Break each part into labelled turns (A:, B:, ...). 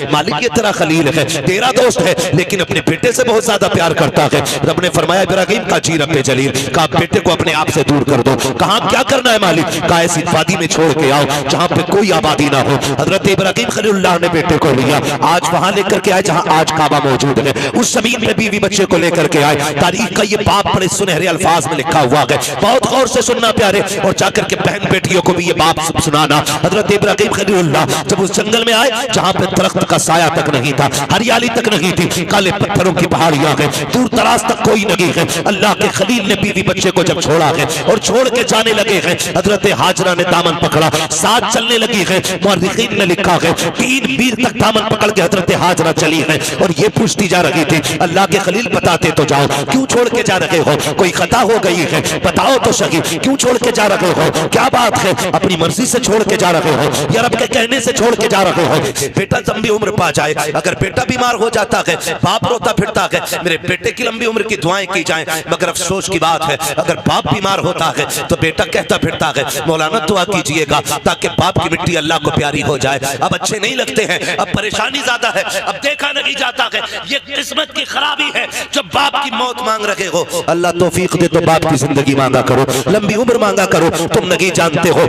A: मालिक ये तेरा खलील है, तेरा दोस्त है, लेकिन अपने बेटे से बहुत ज्यादा प्यार करता है। रब ने फरमाया इब्राहिम का जी रब्बे जलील, कहा बेटे को अपने आप से दूर कर दो। कहा क्या करना है मालिक? कहा ऐसी वादी में छोड़ के आओ जहाँ पे कोई आबादी ना हो। हजरत इब्राहिम खलीलुल्लाह ने बेटे को लिया, आज वहां लेकर के आए जहाँ आज काबा मौजूद है। उस जमीन पे बीवी बच्चे को लेकर के आए। तारीख का ये बाप बड़े सुनहरे अल्फाज में लिखा हुआ है, बहुत गौर से सुनना प्यारे, और जाकर के बहन बेटियों को भी ये बाप सुनाना। हजरत इब्राहिम खलीलुल्लाह जब उस जंगल में आए जहाँ पे दरख्त का साया तक नहीं था, हरियाली तक नहीं थी, काले पत्थरों की पहाड़ियां हैं, दूर दराज तक कोई नहीं है। अल्लाह के खलील ने बीवी बच्चे को जब छोड़ा है और छोड़ के जाने लगे हैं, हजरत हाजरा ने दामन पकड़ा, साथ चलने लगी है। मुअर्रिखीन ने लिखा है 3 मील तक दामन पकड़ के हजरत हाजरा चली है और ये पूछती जा रही थी, अल्लाह के खलील बताते तो जाओ, क्यों छोड़ के जा रहे हो? कोई खता हो गई है? बताओ तो सही, क्यों छोड़ के जा रहे हो? क्या बात है? अपनी मर्जी से छोड़ के जा रहे हो या रब के कहने से छोड़ के जा रहे हो? बेटा लंबी उम्र पा जाए, अगर बेटा बीमार हो जाता है, बाप रोता फिरता है, मेरे बेटे की लंबी उम्र की दुआएं की जाएं। मगर अफसोस की बात है, अगर बाप बीमार होता है तो बेटा कहता फिरता है, मौलाना दुआ कीजिएगा ताकि बाप की मिट्टी अल्लाह को प्यारी हो जाए। अब अच्छे नहीं लगते हैं, अब परेशानी ज्यादा है, अब देखा नहीं जाता है। ये किस्मत की खराबी है जब बाप की मौत मांग रहे हो। अल्लाह तौफीक दे तो बाप की जिंदगी मांगा करो, लंबी उम्र मांगा करो। तुम नहीं जानते हो,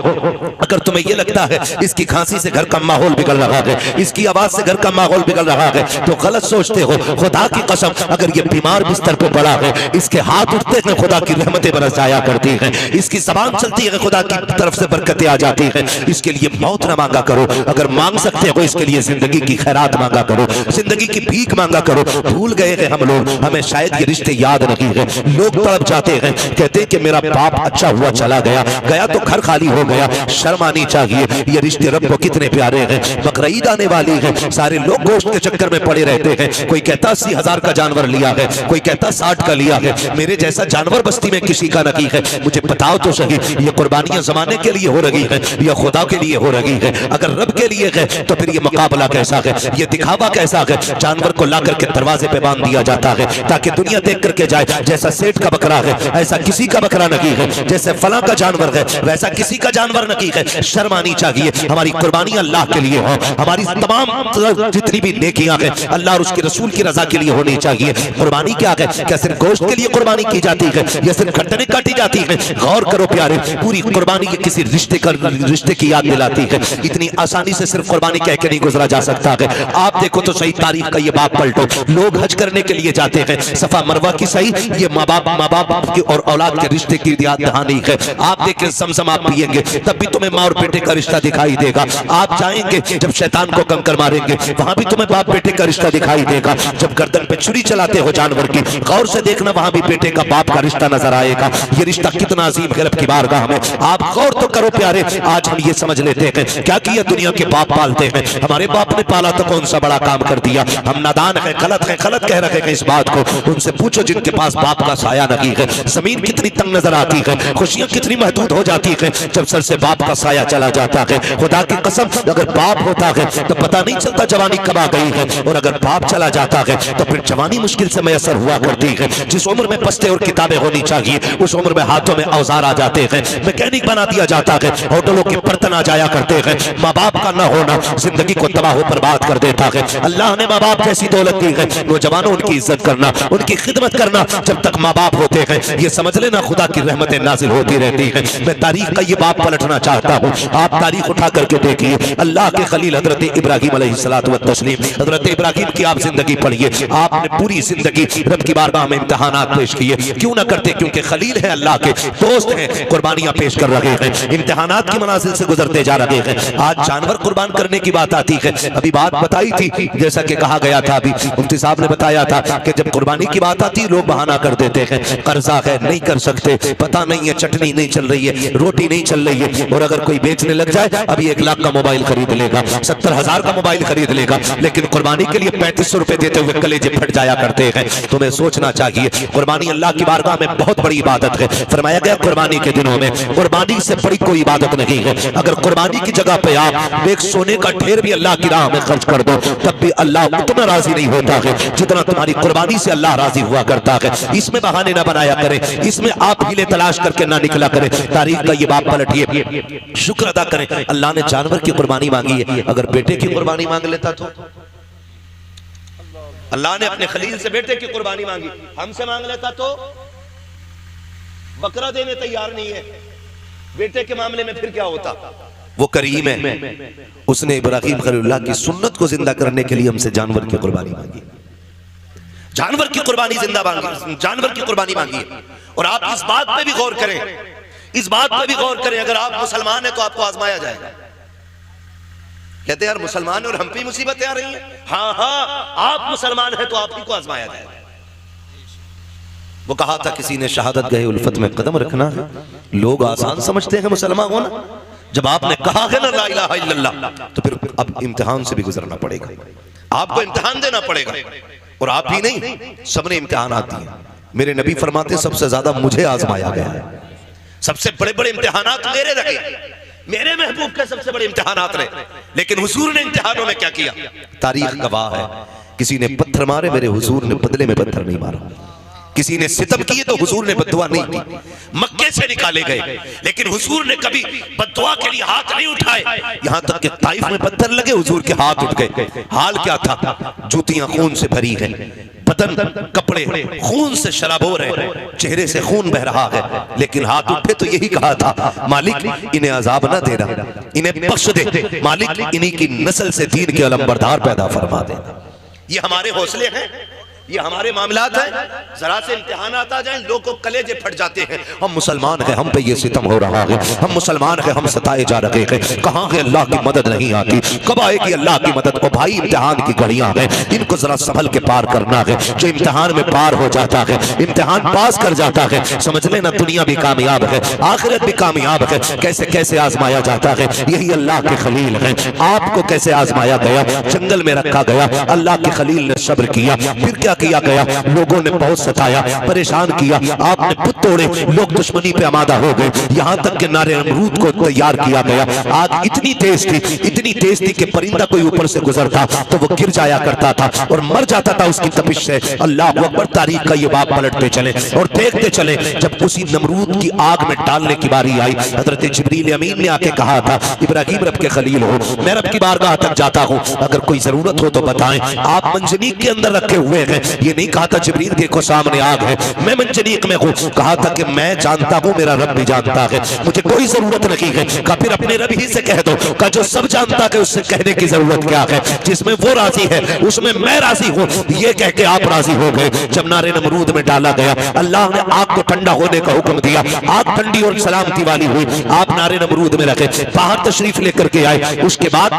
A: अगर तुम्हें यह लगता है इसकी खांसी से घर का माहौल बिगड़ रहा है, इसकी आवाज से घर का माहौल बिगड़ रहा है, तो गलत सोचते हो। खुदा की कसम, अगर ये बीमार बिस्तर पे पड़ा है, इसके हाथ उठते हैं, खुदा की रहमतें बरस जाया करती हैं, इसकी जबान चलती है, खुदा की तरफ से बरकतें आ जाती हैं। इसके लिए मौत ना मांगा करो, अगर मांग सकते हो इसके लिए जिंदगी की खैरात मांगा करो, जिंदगी की भीख मांगा करो। भूल गए हैं हम लोग, हमें शायद ये रिश्ते याद नहीं है। लोग तड़प जाते हैं, कहते हैं कि मेरा बाप अच्छा हुआ चला गया, गया तो घर खाली हो गया। शर्म आनी चाहिए, ये रिश्ते रब को कितने प्यारे हैं। बकरीद आने वाली है, सारे लोग गोश्त के चक्कर में पड़े रहते हैं। कोई कहता 80,000 का जानवर लिया है, कोई कहता 60 का लिया है। मेरे जैसा जानवर बस्ती में किसी का नहीं है। मुझे बताओ तो सही, ये कुर्बानियां जमाने के लिए हो रही है या खुदा के लिए हो रही है? अगर रब के लिए है तो फिर ये मुकाबला कैसा है, ये दिखावा कैसा है? जानवर को ला करके दरवाजे पे बांध दिया जाता है ताकि दुनिया देख करके जाए जैसा सेठ का बकरा है ऐसा किसी का बकरा नहीं है, जैसे फला का जानवर है वैसा किसी का जानवर नहीं है। शर्म आनी चाहिए। हमारी कुर्बानी अल्लाह के लिए हो, हमारी तमाम जितनी भी नेकियां हैं अल्लाह और उसके रसूल की रजा के लिए होनी चाहिए। कुर्बानी क्या है? क्या सिर्फ गोश्त के लिए कुर्बानी की जाती है या सिर्फ गर्दनें काटी जाती है? गौर करो प्यारे, पूरी कुर्बानी किसी रिश्ते की याद दिलाती है। इतनी आसानी से सिर्फ कुर्बानी कह के नहीं गुजरा जा सकता है। आप देखो तो सही, तारीख का ये बाप पलटो, लोग हज करने के लिए जाते हैं, सफा मरवा की सही, ये माँ बाप की और औलाद के रिश्ते की याद दहानी है। आप देखें समसम आप पिएंगे तब भी तुम्हें माँ और बेटे का रिश्ता दिखाई देगा। आप जाएंगे जब शैतान को कंकर मारेंगे वहां भी तुम्हें बाप बेटे का रिश्ता दिखाई देगा। जब गर्दन पे छुरी चलाते हो जानवर की, गौर से देखना वहां भी बेटे का बाप का रिश्ता नजर आएगा। ये रिश्ता कितना अजीम है रब की बारगाह में। आप गौर तो करो प्यारे, आज हम ये समझ लेते हैं क्या किया दुनिया के बाप पालते हैं, हमारे बाप ने पाला तो कौन सा बड़ा काम कर दिया। हम नादान है, गलत कह रहे हैं इस बात को। उनसे पूछो जिनके पास बाप का साया नहीं है। जमीन कितनी तंग नजर आती है, खुशियां कितनी महदूद हो जाती है जब सर से बाप का साया चला जाता है। खुदा की कसम, अगर बाप होता है तो पता नहीं चलता जवानी कब आ गई है, और अगर बाप चला जाता है तो फिर जवानी मुश्किल से मैसर हुआ करती है। जिस उम्र में बस्ते और किताबें होनी चाहिए उस उम्र में हाथों में औजार आ जाते हैं, मैकेनिक बना दिया जाता है, होटलों के बर्तन आ जाया करते हैं। माँ बाप का न होना जिंदगी को तबाह बर्बाद कर देता है। अल्लाह ने माँ बाप जैसी दौलत दी है, नौजवानों उनकी इज्जत करना, उनकी खिदमत करना। जब तक माँ बाप होते हैं ये समझ लेना खुदा की रहमतें नाजिल होती रहती है। मैं तारीख का ये बाप पलटना चाहता हूँ। आप तारीख उठा करके देखिए, अल्लाह के खलील हजरत इब्राहिम अलैहिस्सलातु वत्तस्लीम, हजरत इब्राहिम की आप जिंदगी पढ़िए। आपने पूरी जिंदगी रब की बारगाह में इम्तिहानात पेश किए, क्यों ना करते? क्योंकि खलील है, अल्लाह के दोस्त हैं, कुर्बानियां पेश कर रहे हैं, इम्तिहानात की मनाजिल से गुजरते जा रहे हैं। आज जानवर कुर्बान करने की बात आती है। अभी बात बताई थी, जैसा कि कहा गया था, अभी मुफ्ती साहब ने बताया था कि जब कुर्बानी की बात आती है लोग बहाना कर देते हैं, कर्जा है नहीं कर सकते, पता नहीं है चटनी नहीं चल रही है, रोटी नहीं चल रही है। और अगर कोई बेचने लग जाए अभी 1 लाख का मोबाइल खरीद लेगा, 70,000 का मोबाइल खरीद लेगा, लेकिन कुर्बानी के लिए 3500 रुपए देते हुए कलेजे फट जाया करते हैं। तुम्हें सोचना चाहिए, कुर्बानी अल्लाह की बारगाह में बहुत बड़ी इबादत है। फरमाया गया कुर्बानी के दिनों में कुर्बानी से बड़ी कोई इबादत नहीं है। अगर कुर्बानी की जगह पे आप एक सोने का ढेर भी अल्लाह की राह में खर्च कर दो तब भी अल्लाह उतना राजी नहीं होता है जितना तुम्हारी कुर्बानी से अल्लाह राजी हुआ करता है। इसमें बहाने ना बनाया करें, इसमें आप हीले तलाश करके ना निकला करें। तारीख का ये बाप पलटिए, शुक्र अदा करें अल्लाह ने जानवर की कुर्बानी मांगी है। अगर बेटे की कुर्बानी मांग लेता तो अल्लाह ने अपने खलील से बेटे की कुर्बानी मांगी, हमसे मांग लेता तो बकरा देने तैयार नहीं है, बेटे के मामले में फिर क्या होता। वो करीम है, उसने इब्राहिम खलीलुल्लाह की सुन्नत को जिंदा करने के लिए हमसे जानवर की कुर्बानी मांगी, जानवर की कुर्बानी जिंदा मांगी, जानवर की कुर्बानी मांगी। और आप इस बात पे भी गौर करें, इस बात पे भी गौर करें, अगर आप मुसलमान हैं तो आपको आजमाया जाएगा। कहते हैं यार मुसलमान और हम पे मुसीबतें आ रही हैं। हाँ हाँ, आप मुसलमान हैं तो आप ही को आजमाया जाएगा। वो कहा था किसी ने शहादत गए उल्फत में कदम रखना है, लोग आसान समझते हैं मुसलमान होना, जब आपने कहा है ना ला इलाहा इल्लल्लाह तो फिर अब इम्तिहान से भी गुजरना पड़ेगा, आपको इम्तिहान देना पड़ेगा। और आप ही नहीं, सबने इम्तिहान आती है। मेरे नबी फरमाते सबसे ज्यादा मुझे आजमाया गया है, सबसे बड़े बड़े इम्तिहानात मेरे रहे, मेरे महबूब के सबसे बड़े इम्तिहानात रहे। लेकिन हुजूर ने इम्तिहानों में क्या किया, तारीख गवाह है। किसी ने पत्थर मारे, मेरे हुजूर ने बदले में पत्थर नहीं मारा। किसी ने सितम किए तो हुजूर ने बद्दुआ नहीं की, मक्के से निकाले गए, लेकिन हुजूर ने कभी बद्दुआ के लिए हाथ नहीं उठाए। यहां तक कि ताइफ में पत्थर लगे, हुजूर के हाथ उठ गए। हाल क्या था, जूतियां खून से भरी हैं, बदन कपड़े खून से शराबोर है, चेहरे से खून बह रहा है, लेकिन हाथ उठे तो यही कहा था, मालिक इन्हें अजाब ना देना, इन्हें बख्श दे, मालिक इन्हीं की नस्ल से दीन के अलमबरदार पैदा फरमा दे। ये हमारे हौसले हैं, ये हमारे मामलात हैं। जरा से इम्तिहान आता जाए, लोगों को कलेजे फट जाते हैं। हम मुसलमान हैं, हम पे ये सितम हो रहा है, हम मुसलमान हैं, हम सताए जा रहे हैं, कहाँ है अल्लाह की मदद नहीं आती, कब आएगी अल्लाह की मदद। ओ भाई, इम्तिहान की घड़ियां हैं, इनको जरा संभल के पार करना है। जो इम्तिहान में पार हो जाता है, इम्तिहान पास कर जाता है, समझ लेना दुनिया भी कामयाब है, आखिरत भी कामयाब है। कैसे कैसे आजमाया जाता है, यही अल्लाह के खलील है। आपको कैसे आजमाया गया, जंगल में रखा गया, अल्लाह के खलील ने सब्र किया, फिर क्या किया गया, लोगों ने बहुत सताया, परेशान किया, आपने पुत तोड़े, लोग दुश्मनी पे आमादा हो गए, यहां तक कि नारे नमरूद को तैयार किया गया। आग इतनी तेज थी, इतनी तेज थी कि परिंदा कोई ऊपर से गुजरता तो वो गिर जाया करता था और मर जाता था उसकी तपिश से। अल्लाह अकबर, तारीख का ये बाप पलटते चले और देखते चले। जब उसी नमरूद की आग में डालने की बारी आई, हजरत जिब्रील अमीन ने आके कहा था, इब्राहिम रब के खलील हो, मैं रब की बारगाह तक जाता हूं, अगर कोई जरूरत हो तो बताएं। आप मंजनीक के अंदर रखे हुए हैं, ये नहीं कहा था जिब्रील देखो सामने आग है, मैं मंजनीक में हूँ, कहा था कि मैं जानता हूँ, मेरा रब भी जानता है, मुझे कोई जरूरत नहीं है। कहा फिर अपने रब ही से कह दो, कहा जो सब जानता है उससे कहने की जरूरत क्या है, जिसमें वो राजी है उसमें मैं राजी हूँ। ये कह के आप राजी हो गए। जब नारे नमरूद में डाला गया, अल्लाह ने आग को ठंडा होने का हुक्म दिया, आग ठंडी और सलामती वाली हुई, आप नारे नमरूद में रखे, बाहर तशरीफ लेकर के आए। उसके बाद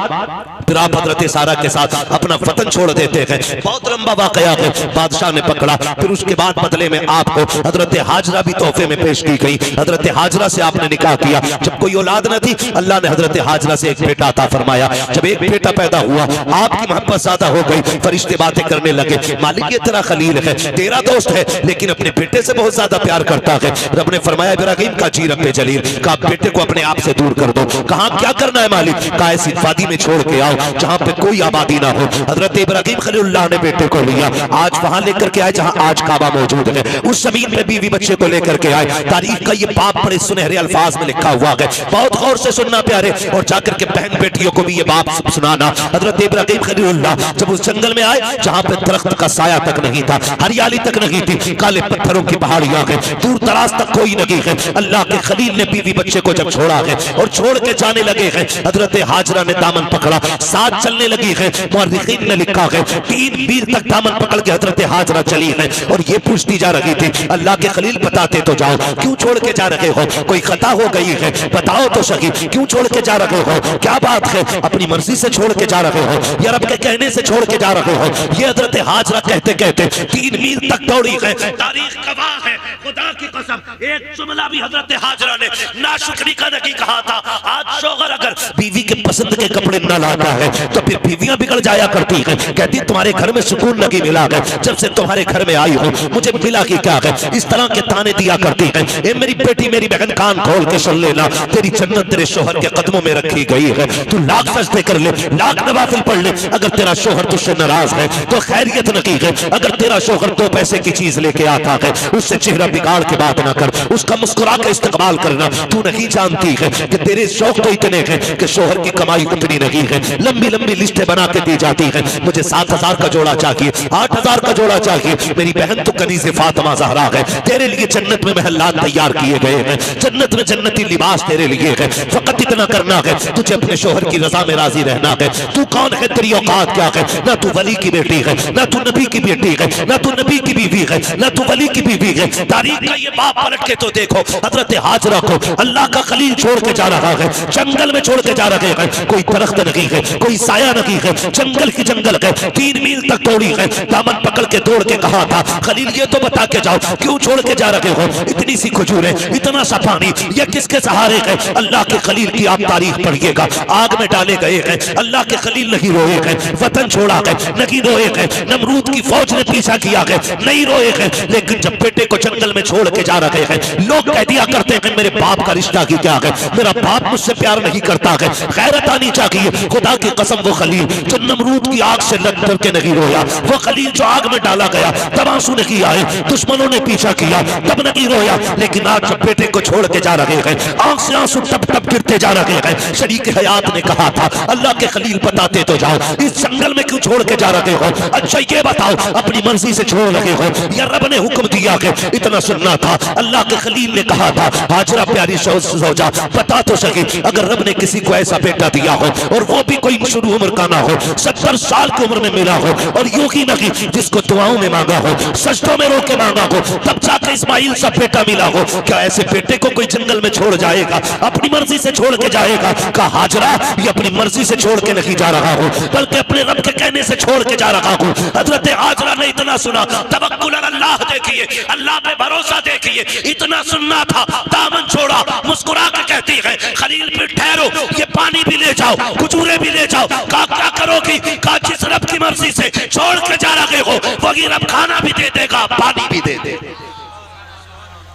A: फिर आप हजरत सारा के साथ अपना वतन छोड़ देते हैं। बहुत लंबा वाकया है, बादशाह ने पकड़ा, फिर उसके बाद बदले में आपको हजरत हाजरा भी तोहफे में पेश की गई। हजरत हाजरा से आपने निकाह किया। जब कोई औलाद न थी, अल्लाह ने हजरत हाजरा से एक बेटा अता फरमाया। जब एक बेटा पैदा हुआ, आपकी मोहब्बत ज्यादा हो गई, फरिश्ते बातें करने लगे, मालिक ये तेरा खलील है, तेरा दोस्त है, लेकिन अपने बेटे से बहुत ज्यादा प्यार करता है। रब ने फरमाया इब्राहिम का जी रब जलील, का बेटे को अपने आप से दूर कर दो। कहा क्या करना है मालिक, का ऐसी वादी में छोड़ के आओ जहां पे कोई आबादी ना हो। हजरत इब्राहिम खलीलुल्लाह ने बेटे को लिया, आज वहां लेकर के आए जहां आज काबा मौजूद है, उस जमीन पे बीवी बच्चे को लेकर के आए। तारीख का ये बाप बड़े सुनहरे अल्फाज में लिखा हुआ है, बहुत गौर से सुनना प्यारे, और जाकर के बहन बेटियों को भी ये बाप सुनाना। हजरत इब्राहिम खलीलुल्लाह जब उस जंगल में आए जहां पे दरख्त का साया तक नहीं था, हरियाली तक नहीं थी, काले पत्थरों की पहाड़ियां हैं, दूर दराज तक कोई नहीं है। अल्लाह के खलील ने बीवी बच्चे को जब छोड़ा है और छोड़ के जाने लगे हैं, हजरत हाजरा ने दामन पकड़ा, साथ चलने लगी है। मुअर्रिखीन ने लिखा है 3 मील तक दामन पकड़ के हजरत हाजरा चली है और ये पूछती जा रही थी, अल्लाह के खलील बताते तो जाओ, क्यों छोड़ के जा रहे हो, कोई खता हो गई है, बताओ तो सही, क्यों छोड़ के जा रहे हो, क्या बात है, अपनी मर्जी से छोड़ के जा रहे हो या रब के कहने से छोड़ के जा रहे हो। ये हजरत हाजरा कहते कहते 3 मील तक दौड़ी है। तारीख गवाह है, खुदा की कसम, एक जुमला भी हजरत हाजरा ने नाशुक्री का नहीं कहा था। आज शौहर अगर बीवी के पसंद के कपड़े न लाता है तो फिर बीवियां बिगड़ जाया करती हैं, कहती तुम्हारे घर में सुकून नहीं मिला है, जब से तुम्हारे घर में आई हो मुझे मिला कि क्या है, इस तरह के ताने दिया करती है। ए मेरी बेटी, मेरी बहन, कान खोल के सुन लेना, तेरी जन्नत तेरे शोहर के कदमों में रखी गई है। तू लाख सजदे कर ले, लाख नवाफिल पढ़ ले, अगर तेरा शोहर तुझसे नाराज है तो खैरियत नहीं है। अगर तेरा शोहर 2 पैसे की चीज लेके आता है, उससे चेहरा बिगाड़ के बात ना कर, उसका मुस्कुरा के इस्तेमाल करना। तू नहीं जानती है कि तेरे शौक तो इतने हैं कि शोहर की कमाई उतनी नहीं है। लंबी लंबी लिस्टें बना के दी जाती है, मुझे 7,000 का जोड़ा चाहिए, 8,000 गुलजार का जोड़ा चाहिए। मेरी बहन तो कनीज़े फातिमा ज़हरा है, तेरे लिए जन्नत में महल्लात तैयार किए गए हैं, जन्नत में जन्नती लिबास तेरे लिए है। फकत इतना करना है, तुझे अपने शोहर की रजा में राजी रहना है। तू कौन है, तेरी औकात क्या है? ना तू वली की बेटी है, ना तू नबी की बेटी है, ना तू नबी की बीवी है, ना तू वली की बीवी है। तारीख का ये बाप पलट के तो देखो, हजरत हाजरा को अल्लाह का खलील छोड़ के जा रहा है, जंगल में छोड़ के जा रहे हैं। कोई दरख्त नहीं है, कोई साया नहीं है, जंगल की जंगल है। 3 मील तक दौड़ी है, दामन पकड़ के दौड़ के कहा था, खलील ये तो बता के जाओ क्यों छोड़ के जा रहे हो? इतनी सी खजूरें, इतना सा पानी, ये किसके सहारे है? अल्लाह के खलील की आप तारीख पढ़िएगा। आग में डाले गए हैं, अल्लाह के खलील नहीं रोए हैं, वतन छोड़ा है नहीं रोए हैं, नमरूद की फौज ने पीछा किया है नहीं रोए हैं। लेकिन जब बेटे को जंगल में छोड़ के जा रहे हैं, लोग कह दिया करते हैं मेरे बाप का रिश्ता की क्या है, मेरा बाप मुझसे प्यार नहीं करता है। गैरत आनी चाहिए। खुदा की कसम, वो खलील जो नमरूद की आग से लग डर के नहीं रोया, वो खलील जो आग में डाला गया, तब आंसू नहीं आए, दुश्मनों ने पीछा किया तब नहीं रोया। लेकिन आज जब बेटे को छोड़ के जा रहे हैं, आंख से आंसू टप टप गिरते जा रहे हैं। शरीक हयात ने कहा था, अल्लाह के खलील बताते तो जाओ, इस जंगल में क्यों छोड़ के जा रहे हो? अच्छा ये बताओ, अपनी मर्जी से छोड़ रहे हो या रब ने हुक्म दिया है? इतना सुनना था। अल्लाह के खलील ने कहा था, हाजरा प्यारी सौजा बता तो सके, अगर रब ने किसी को ऐसा बेटा दिया हो और वो भी कोई शुरू उम्र का ना हो, 70 साल की उम्र में मिला हो, और यूं ही नहीं जिसको दुआओं में मांगा हो, सजदों में रो के मांगा हो, तब जाके इस्माइल सा बेटा मिला हो, क्या ऐसे बेटे को कोई जंगल में छोड़ जाएगा? अपनी मर्जी से छोड़ के जाएगा? कहा हाजरा ये अपनी मर्जी से छोड़ के नहीं जा रहा हूं, बल्कि अपने रब के कहने से छोड़ के जा रहा हूं। हजरत हाजरा ने इतना सुना, तवक्कुल अल्लाह देखिए, अल्लाह पे भरोसा देखिए, इतना सुनना था, दामन छोड़ा, मुस्कुरा के कहती है, खलील पे ठहरो, ये पानी भी ले जाओ, खजूरें भी ले जाओ। कहा क्या करोगी? कहा जिस रब की मर्जी से छोड़ के जा रहे हो, वही रब खाना भी दे देगा, पानी भी दे देगा।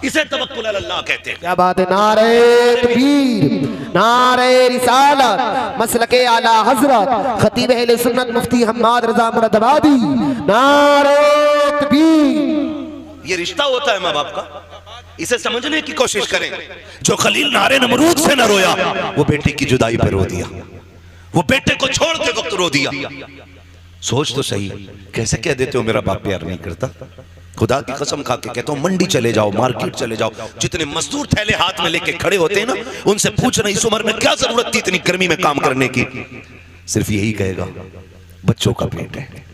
A: इसे तवक्कुल अल्लाह कहते हैं।
B: क्या बात है। नारे तकबीर, नारे रिसालत, मसलके आला हजरत खतीब अहले सुन्नत मुफ्ती हम्माद रजा मुरादाबादी, नारे तकबीर।
A: ये रिश्ता होता है माँ बाप का, इसे समझने की कोशिश करें। जो खलील नारे नमरूद से न रोया, वो बेटे की जुदाई पर रो दिया, वो बेटे को छोड़ के वक्त रो दिया। सोच तो सही, कैसे कह देते हो मेरा बाप प्यार नहीं करता? खुदा की कसम खा के कहता हूं, मंडी चले जाओ, मार्केट चले जाओ, जितने मजदूर थैले हाथ में लेके खड़े होते हैं ना, उनसे पूछना इस उम्र में क्या जरूरत थी इतनी गर्मी में काम करने की? सिर्फ यही कहेगा, बच्चों का पेट है,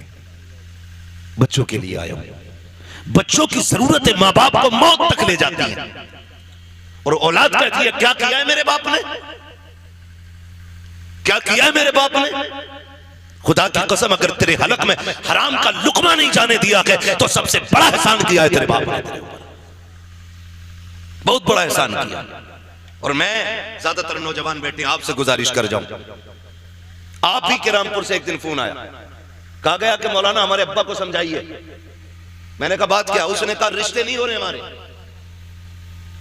A: बच्चों के लिए आया हूं। बच्चों की जरूरतें माँ बाप को मौत तक ले जाती है, और औलाद कहती है क्या किया है मेरे बाप ने, क्या किया है मेरे बाप ने? खुदा की कसम, अगर तेरे हलक में हराम का लुकमा नहीं जाने दिया है, तो सबसे बड़ा एहसान किया है तेरे बाप ने तेरे ऊपर, बहुत बड़ा एहसान किया। और मैं ज्यादातर नौजवान बेटे आपसे गुजारिश कर जाऊं, आप ही के रामपुर से एक दिन फोन आया, कहा गया कि मौलाना हमारे अब्बा को समझाइए। मैंने कहा बात क्या? उसने कहा रिश्ते नहीं हो रहे हमारे।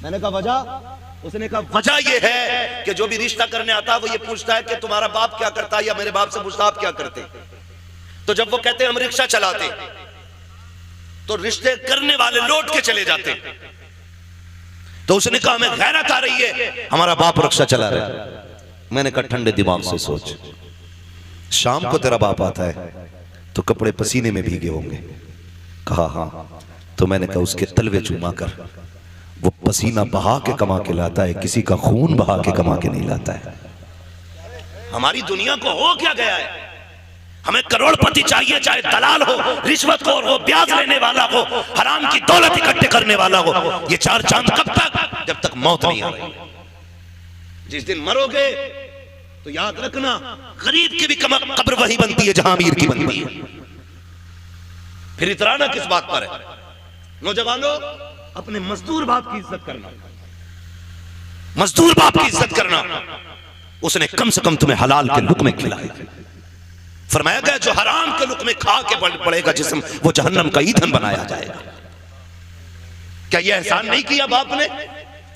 A: मैंने कहा वजह? उसने कहा वजह यह है कि जो भी रिश्ता करने आता है वो ये पूछता है कि तुम्हारा बाप क्या करता है, या मेरे बाप से पूछता आप क्या करते। तो जब वो कहते हम रिक्शा चलाते, तो रिश्ते करने वाले लौट के चले जाते। तो उसने कहा हमें गैरत आ रही है, हमारा बाप रिक्शा चला रहा है। मैंने कहा ठंडे दिमाग से सोच, शाम को तेरा बाप आता है तो कपड़े पसीने में भीगे होंगे। कहा हाँ। तो मैंने कहा उसके तलवे चूमा कर, वो पसीना बहा के कमा के लाता है, किसी का खून बहा के कमा के नहीं लाता है। हमारी दुनिया को हो क्या गया है? हमें करोड़पति चाहिए, चाहे दलाल हो, रिश्वत हो, वो ब्याज लेने वाला हो, हराम की दौलत इकट्ठे करने वाला हो। ये 4 चांद कब तक? जब तक मौत नहीं आ रही। जिस दिन मरोगे तो याद रखना, गरीब की भी कब्र वही बनती है जहां अमीर की बनती है। फिर इतराना किस बात पर है? नौजवानों, अपने मजदूर बाप की इज्जत करना, मजदूर बाप की इज्जत करना। उसने कम से कम तुम्हें हलाल के लुक़्मे खिलाए। फरमाया गया जो हराम के लुक़्मे खा के पड़ेगा जिस्म, वो जहन्नम का ईंधन बनाया जाएगा। क्या यह एहसान नहीं किया बाप ने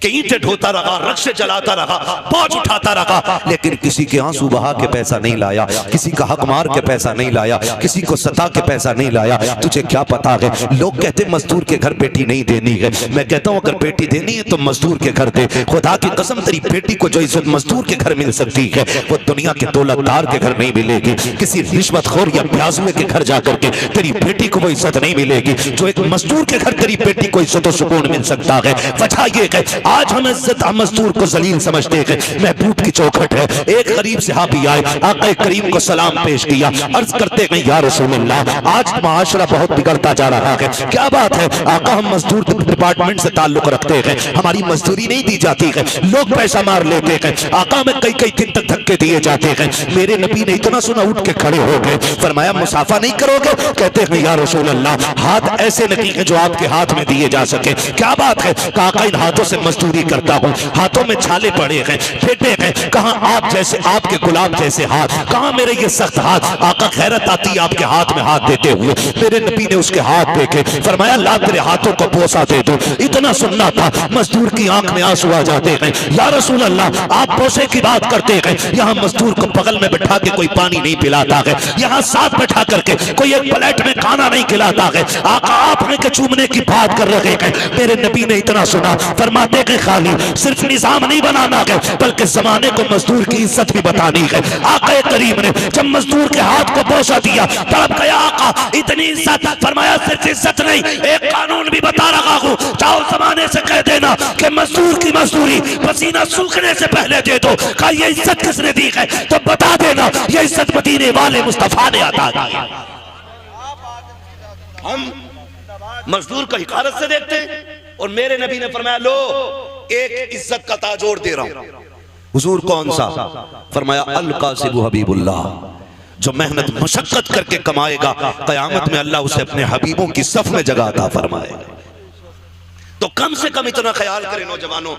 A: कि ईंटें ढोता रहा, रक्शे जलाता रहा, बोझ उठाता रहा, लेकिन किसी के आंसू बहा के पैसा नहीं लाया, किसी का हक मार के पैसा नहीं लाया, किसी को सता के पैसा नहीं लाया। तुझे क्या पता है, लोग कहते मजदूर के घर बेटी नहीं देनी है। मैं कहता हूं अगर बेटी देनी है तो मजदूर के घर दे। खुदा की कसम तेरी बेटी को जो इज्जत मजदूर के घर मिल सकती है वो दुनिया के दौलतदार के घर नहीं मिलेगी। किसी रिश्वतखोर या प्याजुए के घर जाकर के तेरी बेटी को वो इज्जत नहीं मिलेगी जो एक मजदूर के घर तेरी बेटी को इज्जत और सुकून मिल सकता है। वजह ये है आज हम इज्जत मजदूर को जलील समझते हैं। महबूब की चौखट है। एक गरीब सहाबी आए, आका करीम को सलाम पेश किया, अर्ज करते गए या रसूलल्लाह आज माशरा बहुत बिगड़ता जा रहा है, क्या बात है? आका हम मजदूर डिपार्टमेंट से ताल्लुक रखते हैं, हमारी मजदूरी नहीं दी जाती है, लोग पैसा मार लेते हैं, आका में कई कई दिन तक धक्के दिए जाते हैं। मेरे नबी ने इतना सुना उठ के खड़े हो गए, फरमाया मुसाफा नहीं करोगे? कहते हैं या रसूल अल्लाह हाथ ऐसे नहीं है जो आपके हाथ में दिए जा सके। क्या बात है? आका इन हाथों से मजदूरी करता हूँ, हाथों में छाले पड़े हैं, फेटे हैं, कहाँ आप जैसे आपके गुलाम जैसे हाथ, कहाँ मेरे ये सख्त हाथ। आका खैरत आती है आपके हाथ में हाथ देते हुए। मेरे नबी ने उसके हाथ देखे, फरमाया ला तेरे हाथों को बोसा दे दो। इतना सुनना था, मजदूर की आंख में आंसू आ जाते हैं। या रसूल अल्लाह आप बोसे की बात करते हैं, यहाँ मजदूर को बगल में बैठा के कोई पानी नहीं पिलाता है, यहाँ साथ बैठा करके कोई एक प्लेट में खाना नहीं खिलाता है। आका आप हैं कि चूमने की बात कर रहे हैं। मेरे नबी ने इतना सुना, फरमाते कि खाली सिर्फ निजाम नहीं बनाना है बल्कि जमाने को मजदूर की इज्जत भी बतानी है। आका करीम ने जब मजदूर के हाथ को बोसा दिया तड़प गया आका, इतनी इज्जत, फरमाया सिर्फ इज्जत नहीं एक कानून भी बता रहा हूँ, चाहो जमाने से कह देना कि मजदूर की मजदूरी पसीना सूखने से पहले दे दो। कहा ये इज्जत किसने दी है तो बता देना ये इज्जत मदीने वाले मुस्तफा ने अता की। हम मजदूर को हिकारत से देखते हैं और मेरे नबी ने फरमाया लो एक इज्जत का ताज और दे रहा हूं। हुजूर कौन सा? फरमाया अल कासिबु हबीबुल्लाह, जो मेहनत मशक्कत करके कमाएगा कयामत में अल्लाह उसे अपने हबीबों की सफ में जगह अता फरमाएगा। तो कम से कम इतना ख्याल करें नौजवानों,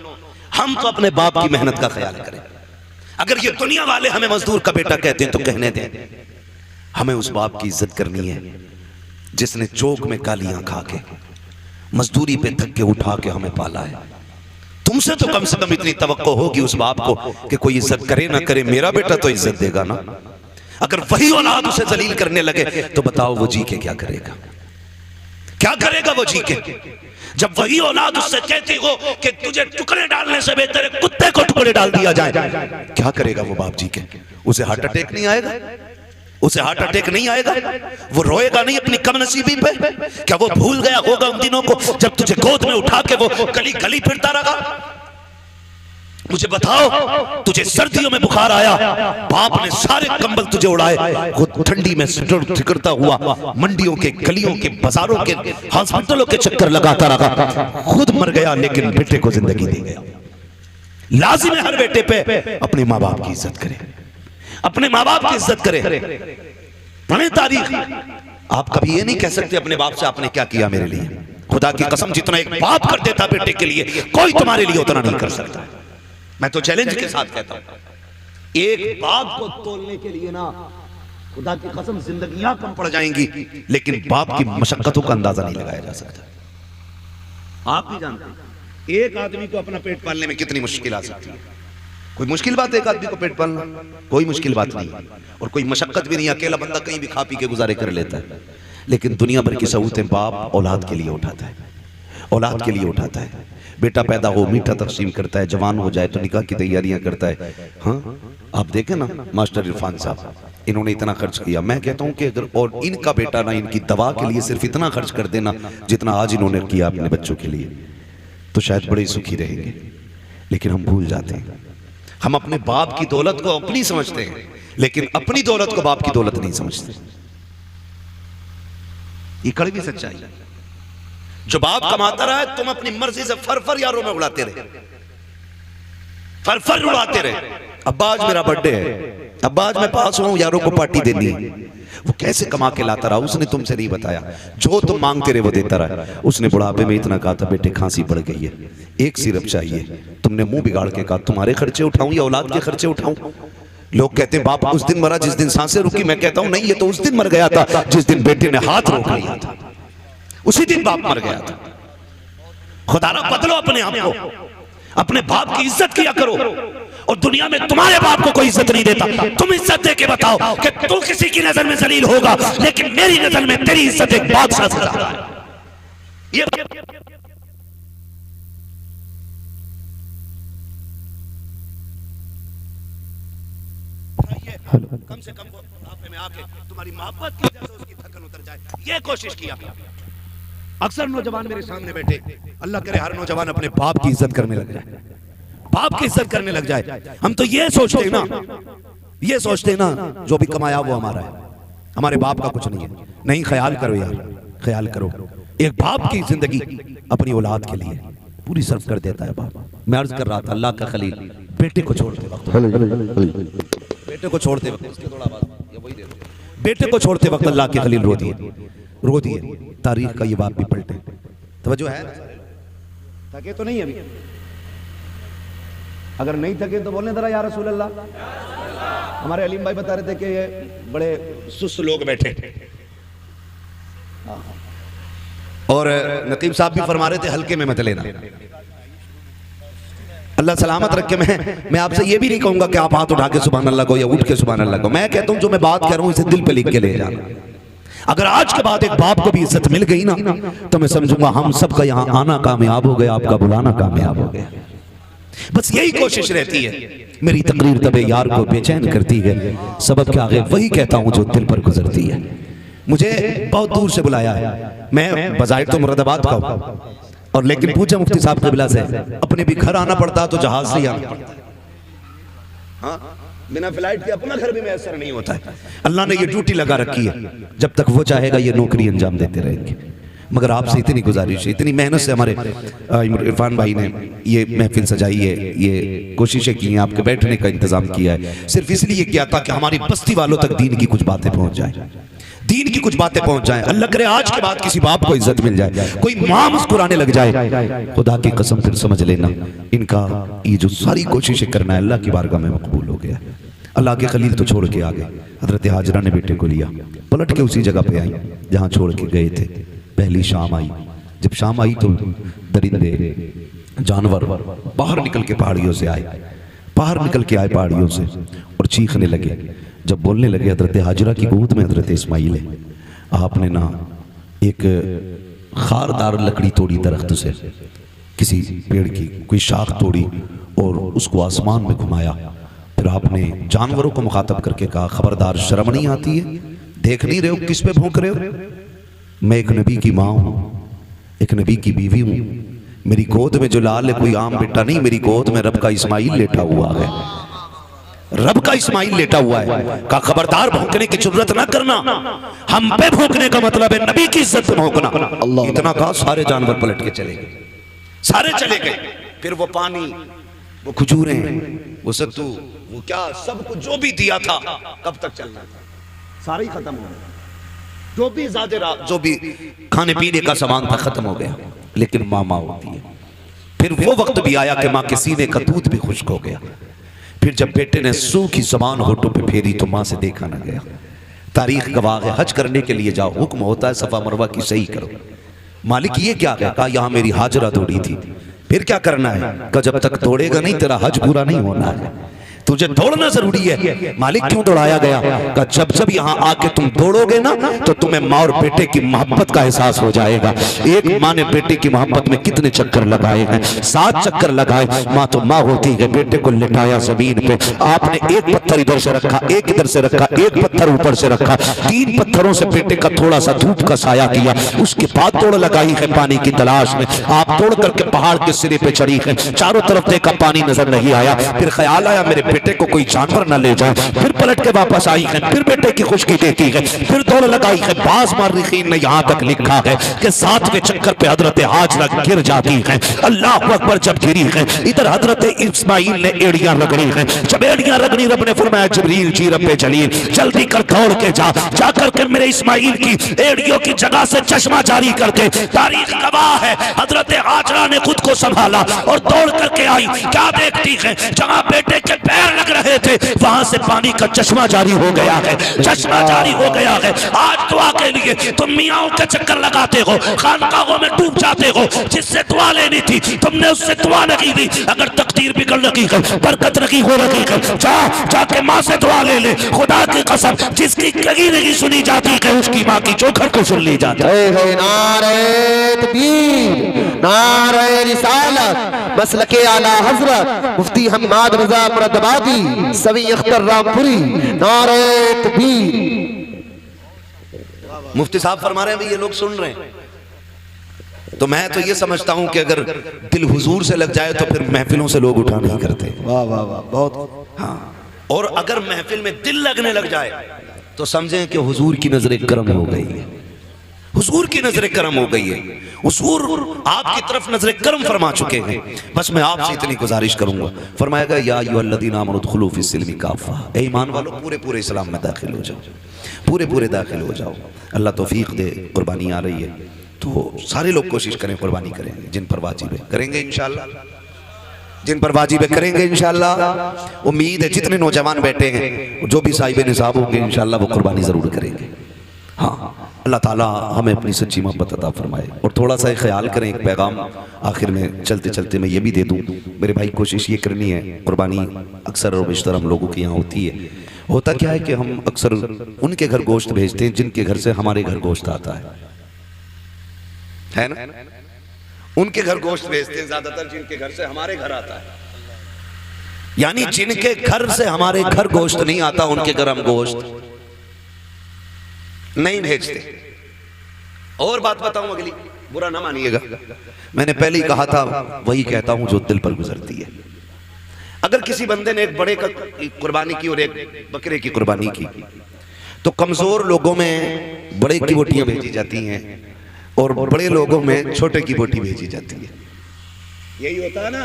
A: हम तो अपने बाप की मेहनत का ख्याल करें। अगर ये दुनिया वाले हमें मजदूर का बेटा कहते हैं तो कहने दें, हमें उस बाप की इज्जत करनी है जिसने चौक में कालियां खा के मजदूरी पे धक्के उठा के हमें पाला है। तुमसे तो कम से कम इतनी तवक्को होगी उस बाप को कि कोई इज्जत करे ना करे मेरा बेटा तो इज्जत देगा ना। अगर वही औलाद उसे जलील करने लगे तो बताओ वो जी के क्या करेगा? क्या करेगा वो जी के? जब वही औलाद उससे कहती हो कि तुझे टुकड़े डालने से बेहतर है कुत्ते को टुकड़े डाल दिया जाए, क्या करेगा वो बाप जी के? उसे हार्ट अटैक नहीं आएगा? उसे हार्ट अटैक नहीं आएगा? वो रोएगा नहीं अपनी कमनसीबी पे? क्या वो भूल गया होगा उन दिनों को जब तुझे गोद में उठा के वो गली गली फिरता रहा? मुझे बताओ तुझे सर्दियों में बुखार आया, बाप ने सारे कंबल तुझे उड़ाए, खुद ठंडी में ठिकरता हुआ मंडियों के गलियों के बाजारों के हॉस्पिटलों के चक्कर लगाता रहा, खुद मर गया लेकिन बेटे को जिंदगी दे गया। लाजिम है हर बेटे पे अपने माँ बाप की इज्जत करे, अपने माँ बाप की इज्जत करे। पढ़े तारीख, आप कभी ये नहीं कह सकते अपने बाप से आपने क्या किया मेरे लिए। खुदा की कसम जितना एक बाप कर देता बेटे के लिए कोई तुम्हारे लिए उतना नहीं कर सकता। मैं तो चैलेंज के साथ कहता हूं, एक बाप को तोलने के लिए ना खुदा की कसम जिंदगियां कम पड़ जाएंगी, लेकिन बाप की मशक्कतों का अंदाजा नहीं लगाया जा सकता। आप भी जानते हैं एक आदमी को अपना पेट पालने में कितनी मुश्किल आ सकती है। कोई मुश्किल बात है एक आदमी को पेट पालना? कोई मुश्किल बात नहीं और कोई मशक्कत भी नहीं। अकेला बंदा कहीं भी खा पी के गुजारे कर लेता है, लेकिन दुनिया भर की सहूलतें बाप औलाद के लिए उठाता है, औलाद के लिए उठाता है। बेटा पैदा हो मीठा तकसीम करता है, जवान हो जाए तो निकाह की तैयारियां करता है। हाँ आप देखें ना मास्टर इरफान साहब, इन्होंने इतना खर्च किया। मैं कहता हूं कि अगर और इनका बेटा ना इनकी दवा के लिए सिर्फ इतना खर्च कर देना जितना आज इन्होंने किया अपने बच्चों के लिए, तो शायद बड़े सुखी रहेंगे। लेकिन हम भूल जाते हैं, हम अपने बाप की दौलत को अपनी समझते हैं, लेकिन अपनी दौलत को बाप की दौलत नहीं समझते। ये कड़वी सच्चाई है। जो बाप कमाता रहा है तुम अपनी मर्जी से फरफर यारों में उड़ाते रहे, फरफर उड़ाते रहे। अब्बा आज मेरा बर्थडे है, अब्बा आज मैं पास हुआ हूं, यारों को पार्टी देनी है। वो कैसे कमा के लाता रहा उसने तुमसे नहीं बताया। जो तुम मांगते रहे वो देता रहा। उसने बुढ़ापे में इतना कहा था बेटे खांसी बढ़ गई है, एक सिरप चाहिए, तुमने मुंह बिगाड़ के कहा तुम्हारे खर्चे उठाऊं या औलाद के खर्चे उठाऊं? लोग कहते हैं बाप उस दिन मरा जिस दिन सांसें रुकी। मैं कहता हूं नहीं, ये तो उस दिन मर गया था जिस दिन बेटे ने हाथ रोक लिया था, उसी दिन बाप मर गया था। खुदारा बदलो अपने आप को, अपने बाप की इज्जत किया करो। और दुनिया में तुम्हारे बाप को कोई इज्जत नहीं देता, तुम इज्जत दे के बताओ कि तू किसी की नजर में जलील होगा, लेकिन मेरी नजर में तेरी इज्जत एक बादशाह से ज्यादा है। ये कम से कम बुढ़ापे में आके तुम्हारी मोहब्बत की वजह से उसकी थकन उतर जाए, ये कोशिश किया। अक्सर नौजवान मेरे सामने बैठे, अल्लाह करे हर नौजवान अपने बाप की इज्जत करने लग जाए, बाप की इज्जत करने लग जाए। हम तो ये सोचते ना जो भी कमाया वो हमारा है, हमारे बाप का कुछ नहीं है। नहीं, ख्याल करो यार, ख्याल करो। एक बाप की जिंदगी अपनी औलाद के लिए पूरी सर्व कर देता है बाप। मैं अर्ज कर रहा था, अल्लाह का खलील बेटे को छोड़ते वक्त, बेटे को छोड़ते वक्त, बेटे को छोड़ते वक्त अल्लाह के खलील रो दिए। तारीख का ये बात भी पलटे। तवज्जो है? थके तो नहीं अभी? अगर नहीं थके तो बोलने जरा या रसूल अल्लाह। हमारे अलीम भाई बता रहे थे कि ये बड़े सुस्त लोग बैठे, और नकीब साहब भी फरमा रहे थे हल्के में मत लेना। अल्लाह सलामत रखे। मैं आपसे ये भी नहीं कहूंगा कि आप हाथ उठा के सुभान अल्लाह को या उठ के सुभान अल्लाह को। मैं कहता हूं जो मैं बात कर रहा हूं इसे दिल पे लिख के ले जाना। अगर आज के बाद एक बाप को भी इज्जत मिल गई ना, तो मैं समझूंगा हम सबका यहाँ आना कामयाब हो गया, आपका बुलाना कामयाब हो गया। बस यही कोशिश रहती है। मेरी तकरीर तबे यार को बेचैन करती है, सबब के आगे वही कहता हूं जो दिल पर गुजरती है। मुझे बहुत दूर से बुलाया है, मैं बजाय तो मुरादाबाद का हूं, और लेकिन पूछा मुफ्ती साहब क़िबला से, अपने भी घर आना पड़ता तो जहाज से ही आना पड़ता है। हाँ, बिना फ्लाइट के अपना घर भी मैसर नहीं होता है। अल्लाह ने ये ड्यूटी लगा रखी है, जब तक वो चाहेगा ये नौकरी अंजाम देते रहेंगे। मगर आपसे इतनी गुजारिश है, इतनी मेहनत से हमारे इरफान भाई ने ये महफिल सजाई है, ये कोशिशें की हैं, आपके बैठने का इंतजाम किया है, सिर्फ इसलिए किया था कि हमारी बस्ती वालों तक दीन की कुछ बातें पहुंच जाए, दीन की कुछ बातें पहुंच जाए। अल्लाह करे आज के बाद किसी बाप को इज्जत मिल जाए, कोई मां मुस्कुराने लग जाए, खुदा की कसम फिर समझ लेना इनका ये जो सारी कोशिशें करना है अल्लाह की बारगाह में मकबूल हो गया। अल्लाह के खलील तो छोड़ के आ गए, हजरत हाजरा ने बेटे को लिया, पलट के उसी जगह पे आई जहां छोड़ के गए थे। पहली शाम आई, जब शाम आई तो दरिंदे जानवर बाहर निकल के पहाड़ियों से आए, बाहर निकल के आए पहाड़ियों से और चीखने लगे। जब बोलने लगे, हजरत हाजरा की गोद में हजरत इस्माइल है। आपने ना एक खारदार लकड़ी तोड़ी दरख्त से, किसी पेड़ की कोई शाख तोड़ी और उसको आसमान में घुमाया। फिर आपने जानवरों को मुखातब करके कहा, खबरदार शर्म नहीं आती है? देख नहीं रहे हो किस पे भौंक रहे हो? मैं एक नबी की माँ हूँ, एक नबी की बीवी हूँ। मेरी गोद में जो लाल है कोई आम बेटा नहीं, मेरी गोद में रब का इस्माइल लेटा हुआ है, रब का इस्माइल लेटा हुआ है। का खबरदार भौंकने की जरूरत ना करना, हम पे भौंकने का मतलब है नबी की इज्जत पे भौंकना। अल्लाह इतना कहा, सारे जानवर पलट के चले गए, सारे चले गए। फिर वो पानी, वो खजूरें, वो सत्तू, वो क्या सब कुछ जो भी दिया था कब तक चलना था, सारा ही खत्म हो गया। जो भी जो भी खाने पीने का सामान था खत्म हो गया। लेकिन माँ होती है। फिर वो वक्त भी आया कि माँ के सीने का दूध भी खुश्क हो गया। फिर जब बेटे ने सूखी ज़बान होठों पे फेरी तो माँ से देखा ना गया। तारीख गवाह है, हज करने के लिए जाओ, हुक्म होता है सफा मरवा की सही करो। मालिक ये क्या कहा, यहाँ मेरी हाजरा दौड़ी थी। फिर क्या करना है? कहा जब तक दौड़ेगा नहीं तेरा हज पूरा नहीं होना है, तुझे दौड़ना जरूरी है। मालिक क्यों दौड़ाया गया? कहा जब जब यहाँ आके तुम दौड़ोगे ना तो तुम्हें माँ और बेटे की मोहब्बत का एहसास हो जाएगा। एक माँ ने बेटे की मोहब्बत में कितने चक्कर लगाए हैं, 7 चक्कर लगाए। माँ तो माँ होती है। बेटे को लिटाया जमीन पे, आपने एक पत्थर इधर से रखा, एक इधर से रखा, एक पत्थर ऊपर से रखा, 3 पत्थरों से बेटे का थोड़ा सा धूप का साया किया। उसके बाद दौड़ लगाई है पानी की तलाश में। आप दौड़ करके पहाड़ के सिरे पे चढ़ी है, चारों तरफ देखा पानी नजर नहीं आया। फिर ख्याल आया मेरे बेटे को कोई जानवर ना ले जाए। फिर पलट के वापस आई है, फिर बेटे की खुशकी देती है, फिर दौड़ लगाई है। बाज मारिखीन ने यहाँ तक लिखा है कि 7वें चक्कर पे हजरत हाजरा गिर जाती है। अल्लाह अकबर जब गिरी है, इधर हजरत इस्माइल ने एड़ियां रगड़ी हैं। जब एड़ियां रगड़ी, रब ने फरमाया जिब्रील जी रब्बे जलील जल्दी कर दौड़ के जा करके मेरे इस्माइल की एड़ियों की जगह से चश्मा जारी कर दे। तारीख गवाह है, हजरत हाजरा ने खुद को संभाला और दौड़ करके आई। क्या देखती है? जहां बेटे के पैर पैर लग रहे थे वहां से पानी का चश्मा जारी हो गया है, चश्मा जारी हो गया है। आज दुआ के लिए तुम मियाओं के चक्कर लगाते हो, खानकाहों में डूब जाते हो, जिससे दुआ लेनी थी तुमने उससे दुआ नहीं दी। अगर तकदीर बिगड़ रही है, बरकत नहीं हो रही है, जाके माँ से दुआ ले ले। खुदा की कसम, जिसकी कहीं नहीं सुनी जाती है उसकी माँ की चौखट को सुन ली जाती है।
B: नारे तकबीर, नारे रिसालत, मसलके आला हजरत मुफ्ती हम्माद रजा मुरादाबादी सवी अख्तर रामपुरी, नारे तकबीर।
A: मुफ्ती साहब फरमा रहे हैं भाई ये लोग सुन रहे हैं, तो मैं तो ये समझता हूं कि अगर दिल हुजूर से लग जाए तो फिर महफिलों से लोग उठा नहीं करते।
B: वाह वाह वाह, बहुत।
A: हाँ, और अगर महफिल में दिल लगने लग जाए तो समझें कि हुजूर की नजर करम हो गई है, हुजूर की नजर करम हो गई है, हुजूर आपकी तरफ नजर करम फरमा चुके हैं। बस मैं आपसे इतनी गुजारिश करूंगा, फरमाएगा या अय्युहल्लज़ीना आमनू उदखुलू फ़िस्सिल्मि काफ़ा, ए ईमान वालों पूरे पूरे इस्लाम में दाखिल हो जाओ, पूरे पूरे दाखिल हो जाओ। अल्लाह तौफीक दे, कुर्बानी आ रही है तो सारे लोग कोशिश करें, कुर्बानी करेंगे, जिन पर वाजिब है करेंगे इंशाअल्लाह, जिन पर वाजिब है करेंगे इंशाअल्लाह। उम्मीद है जितने नौजवान बैठे हैं जो भी साहिब निसाब होंगे इंशाअल्लाह वो कुर्बानी ज़रूर करेंगे। हाँ, अल्लाह ताला हमें अपनी सच्ची मोहब्बत अता फरमाए। और थोड़ा सा ख्याल करें, एक पैगाम आखिर में चलते चलते मैं ये भी दे दूँ मेरे भाई, कोशिश ये करनी है, कुर्बानी अक्सर और बेशतर हम लोगों के यहाँ होती है। होता क्या है कि हम अक्सर उनके घर गोश्त भेजते हैं जिनके घर से हमारे घर गोश्त आता है ना, उनके घर गोश्त भेजते हैं ज्यादातर जिनके घर से हमारे घर आता है, यानी जिनके घर से हमारे घर गोश्त नहीं आता उनके घर हम गोश्त नहीं भेजते। और बात बताऊं अगली, बुरा ना मानिएगा, मैंने पहले ही कहा था वही कहता हूं जो दिल पर गुजरती है। अगर किसी बंदे ने एक बड़े का कुर्बानी की और एक बकरे की कुर्बानी की तो कमजोर लोगों में बड़े की बोटियां भेजी जाती हैं और बड़े लोगों में छोटे की बोटी भेजी जाती है। यही होता है ना?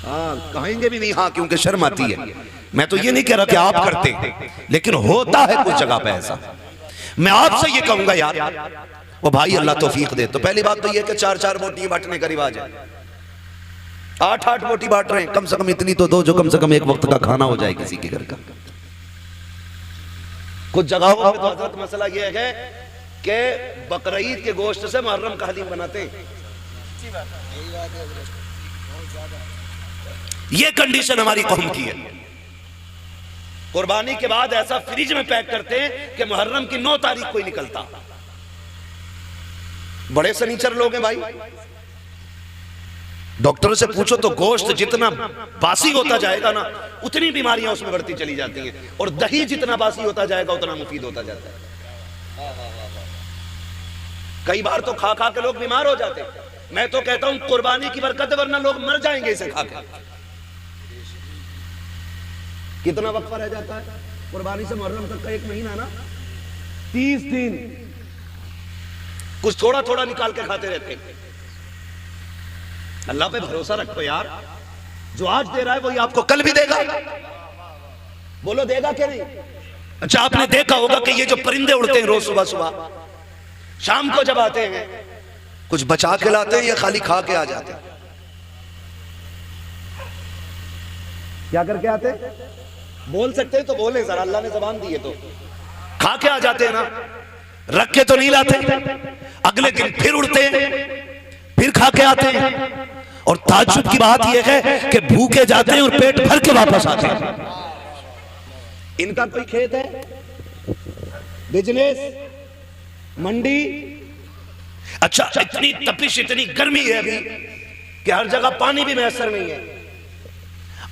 A: हाँ, कहेंगे भी नहीं हाँ, क्योंकि शर्म आती है। मैं तो ये नहीं कह रहा कि आप करते हैं, लेकिन होता है कुछ जगह पे ऐसा। मैं आपसे ये कहूंगा यार, वो भाई अल्लाह तौफीक दे। तो पहली बात तो ये कि 4-4 बोटियां बांटने का रिवाज है, 8-8 बोटी बांट रहे हैं, कम से कम इतनी तो दो जो कम से कम एक वक्त का खाना हो जाए किसी के घर का। कुछ जगहों पे तो हजरत मसला ये है कि बकरीद के गोश्त से मुहर्रम का हलीम बनाते हैं। ये कंडीशन हमारी कौम की है। कुर्बानी के बाद ऐसा फ्रिज में पैक करते हैं कि मुहर्रम की 9 तारीख को ही निकलता। बड़े सनीचर लोग हैं भाई, डॉक्टरों से पूछो तो गोश्त जितना बासी होता जाएगा ना उतनी बीमारियां उसमें बढ़ती चली जाती हैं, और दही जितना बासी होता जाएगा उतना मुफीद होता जाता है। कई बार तो खा खा के लोग बीमार हो जाते हैं। मैं तो कहता हूं कुर्बानी की बरकत, वरना लोग मर जाएंगे इसे खा के। कितना वक्फा रह जाता है कुर्बानी से मुहर्रम तक का? 1 महीना ना, 30 दिन कुछ थोड़ा थोड़ा निकाल के खाते रहते हैं। अल्लाह पे भरोसा रखो यार, जो आज दे रहा है वही आपको कल भी देगा। बोलो देगा क्या नहीं? अच्छा, आपने देखा होगा कि ये जो परिंदे उड़ते हैं रोज सुबह सुबह, शाम को जब आते हैं कुछ बचा के लाते हैं या खाली खा के आ जाते हैं? क्या करके आते हैं? बोल सकते हैं तो बोले जरा, अल्लाह ने ज़बान दी है तो। खा के आ जाते हैं ना, रख के तो नहीं लाते। अगले दिन फिर उड़ते हैं, फिर खा के आते हैं। और ताज्जुब की बात यह है कि भूखे जाते हैं और पेट भर के वापस आते हैं। इनका कोई खेत है, बिजनेस, मंडी? अच्छा, इतनी तपिश, इतनी गर्मी है अभी कि हर जगह पानी भी मैसर नहीं है।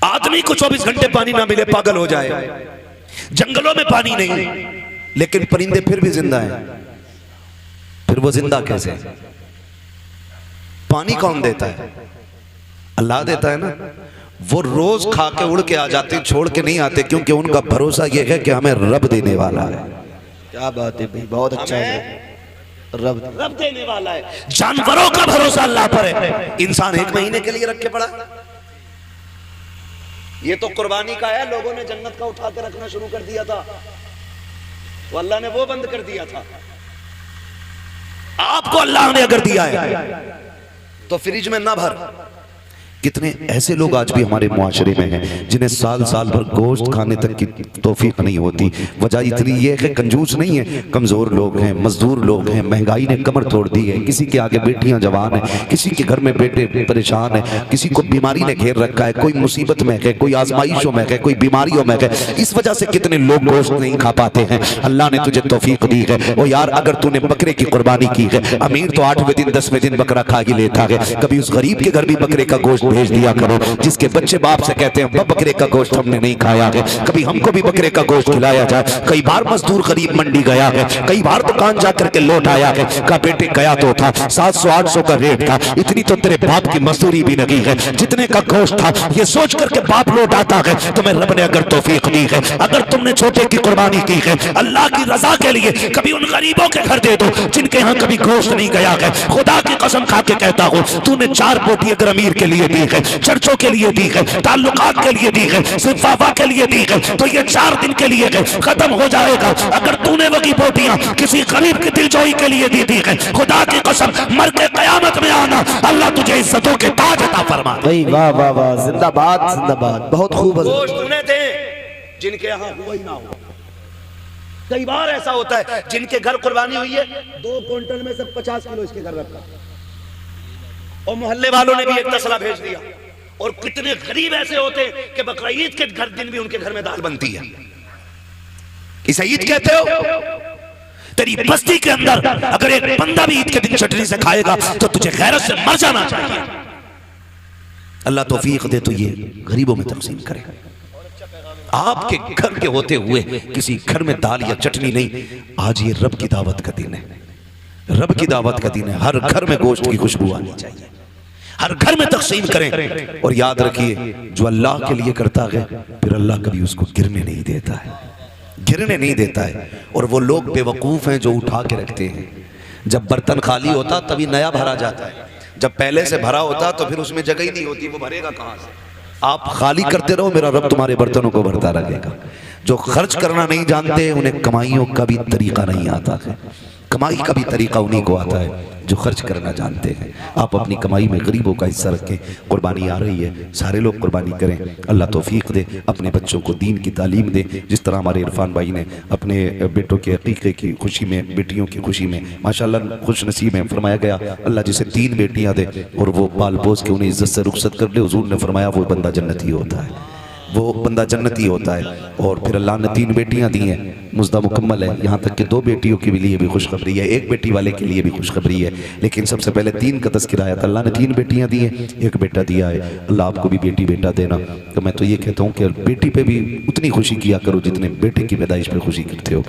A: आदमी को 24 घंटे पानी ना मिले पागल हो जाए। जंगलों में पानी नहीं, लेकिन परिंदे फिर भी जिंदा हैं। फिर वो जिंदा कैसे? पानी कौन देता है? अल्लाह देता है ना। वो रोज खा के उड़ के आ जाते, छोड़ के नहीं आते, क्योंकि उनका भरोसा ये है कि हमें रब देने वाला है।
B: क्या बात है भाई, बहुत अच्छा है। रब
A: देने वाला है। जानवरों का भरोसा अल्लाह पर है, इंसान 1 महीने के लिए रख के पड़ा। ये तो कुर्बानी का है, लोगों ने जन्नत का उठा के रखना शुरू कर दिया था, वो अल्लाह ने वो बंद कर दिया था। आपको अल्लाह ने अगर दिया है तो फ्रिज में ना भर, कितने ऐसे लोग आज भी हमारे मुआशरे में हैं जिन्हें साल साल भर गोश्त खाने तक की तौफीक नहीं होती। वजह इतनी ये है कि कंजूस नहीं है, कमज़ोर लोग हैं, मजदूर लोग हैं, महंगाई ने कमर तोड़ दी है। किसी के आगे बेटियां जवान हैं, किसी के घर में बेटे परेशान हैं, किसी को बीमारी ने घेर रखा है, कोई मुसीबत में है, कोई आजमाइशों में है, कोई बीमारियों में है। इस वजह से कितने लोग गोश्त नहीं खा पाते हैं। अल्लाह ने तुझे तौफीक दी है। ओ यार, अगर तूने बकरे की कुर्बानी की है, अमीर तो 8वें दिन 10वें दिन बकरा खा ही लेता है, कभी उस गरीब के घर भी बकरे का गोश्त भेज दिया करो, जिसके बच्चे बाप से कहते हैं बकरे का गोश्त हमने नहीं खाया है, कभी हमको भी बकरे का गोश्त खिलाया जाए। कई बार मजदूर गरीब मंडी गया है, कई बार दुकान जाकर के लौट आया है, का बेटे गया तो था 700-800 का रेट था, इतनी तो तेरे बाप की मजदूरी भी नहीं है, जितने का गोश्त था ये सोच करके बाप लौट आता है। तुम्हें रब ने अगर तौफीक दी है, अगर तुमने छोटे की कुर्बानी की है अल्लाह की रजा के लिए, कभी उन गरीबों के घर दे दो जिनके यहाँ कभी गोश्त नहीं गया है। खुदा की कसम खा के कहता हूँ, तूने 4 बोटी अगर अमीर के लिए दी है, चर्चों के लिए दी है, ताल्लुकात के लिए दी है, सिर्फ वावा के लिए दी है, तो ये 4 दिन के लिए है, खत्म हो जाएगा। अगर तूने वही बोटियां किसी गरीब की दिलजोई के लिए दी है, खुदा की कसम मर के कयामत में आना, अल्लाह तुझे इज्जतों के ताज अता फरमाए।
B: वाह वाह वाह, जिंदाबाद जिंदाबाद, बहुत खूब।
A: गोश्त उन्हें दे जिनके यहाँ हुआ ही ना हो। कई बार ऐसा होता है जिनके घर कुर्बानी हुई है, 2 क्विंटल में से 50 किलो इसके घर रखा, और मोहल्ले वालों ने भी एक तसला भेज दिया। और कितने गरीब ऐसे होते हैं कि बकरा ईद के घर दिन भी उनके घर में दाल बनती है। इसे ईद कहते हो? तेरी बस्ती के अंदर अगर एक बंदा भी ईद के दिन चटनी से खाएगा तो तुझे गैरत से मर जाना चाहिए। अल्लाह तौफीक दे तो ये गरीबों में तकसीम करे। आपके घर के होते हुए किसी घर में दाल या चटनी नहीं। आज ये रब की दावत का दिन है, रब की दावत का दिन है। हर घर में गोश्त की खुशबू आनी चाहिए, हर घर में तकसीम करें। और याद रखिए, जो अल्लाह के लिए करता है फिर अल्लाह कभी उसको गिरने नहीं देता है, गिरने नहीं देता है। और वो लोग बेवकूफ़ हैं जो उठा के रखते हैं। जब बर्तन खाली होता तभी नया भरा जाता है, जब पहले से भरा होता तो फिर उसमें जगह ही नहीं होती, वो भरेगा कहाँ से? आप खाली करते रहो, मेरा रब तुम्हारे बर्तनों को भरता रहेगा। जो खर्च करना नहीं जानते उन्हें कमाइयों का भी तरीका नहीं आता है। कमाई का भी तरीका उन्हीं को आता है जो खर्च करना जानते हैं। आप अपनी कमाई में गरीबों का हिस्सा रखें। कुर्बानी आ रही है, सारे लोग कुर्बानी करें। अल्लाह तौफीक दे, अपने बच्चों को दीन की तालीम दे। जिस तरह हमारे इरफान भाई ने अपने बेटों के अकीक़े की खुशी में, बेटियों की खुशी में माशाअल्लाह खुश नसीब है। फरमाया गया अल्लाह जिसे 3 बेटियाँ दे और वो पाल पोस के उन्हें इज्जत से रुखसत कर ले, हुजूर ने फरमाया वो बंदा जन्नती होता है, वो बंदा जन्नती होता है। और फिर अल्लाह ने 3 बेटियां दी हैं, मुज्दा मुकम्मल है। यहाँ तक कि 2 बेटियों के लिए भी खुशखबरी है, 1 बेटी वाले के लिए भी खुशखबरी है। लेकिन सबसे पहले 3 का तज़किरा है। अल्लाह ने 3 बेटियां दी हैं, 1 बेटा दिया है। अल्लाह आपको भी बेटी बेटा देना। तो मैं तो ये कहता हूँ कि बेटी पे भी उतनी खुशी किया करो जितने बेटे की पैदाइश पे खुशी करते हो।